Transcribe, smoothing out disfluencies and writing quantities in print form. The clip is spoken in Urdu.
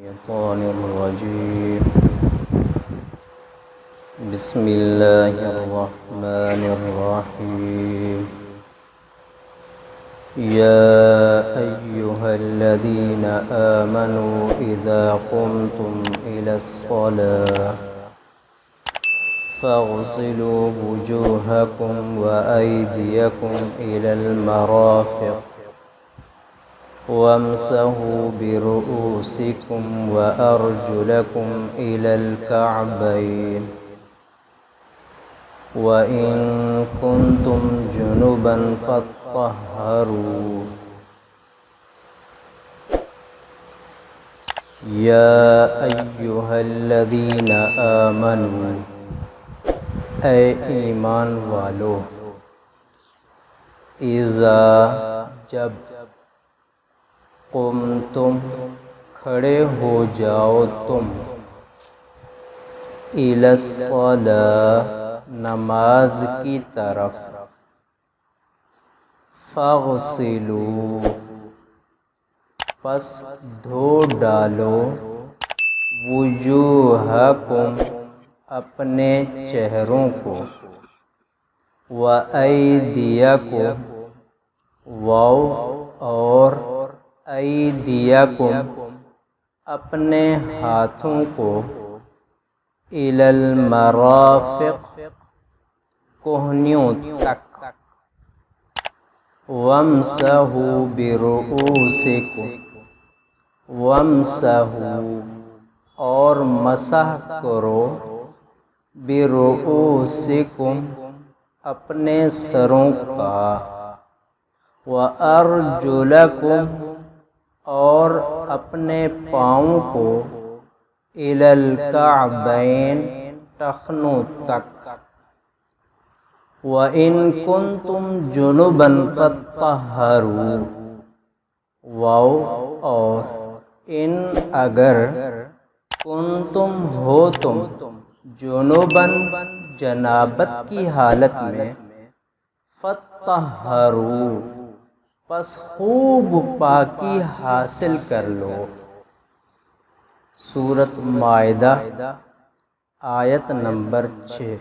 الشيطان الرجيم. بسم الله الرحمن الرحيم. يا أيها الذين آمنوا إذا قمتم إلى الصلاة فاغسلوا وجوهكم وأيديكم إلى المرافق وامسحوا برؤوسكم وأرجلكم إلى الكعبين وإن كنتم جنبا فاطهروا. يا أيها الذين آمنوا اے ایمان والو، اذا جب قمتم کھڑے ہو جاؤ تم، الی الصلاۃ نماز کی طرف، فاغسلوا پس دھو ڈالو، وجوہکم اپنے چہروں کو، وَأَيْدِيَكُمْ واو اور ایدیکم اپنے ہاتھوں کو، الی المرافق کوہنیوں تک، وامسحوا برؤوسکم وامسحوا اور مسح کرو، برؤوسکم اپنے سروں کا، وارجلکم اور اپنے پاؤں کو، الی الکعبین ٹخنوں تک، وَإِن كُنتُمْ جُنُبًا فَاطَّهَّرُوا واو اور ان اگر، کنتم ہو تم، جنوباً جنابت کی حالت میں، فَاطَّهَّرُوا پس خوب پاکی حاصل کر لو۔ سورۃ مائدہ آیت نمبر 6۔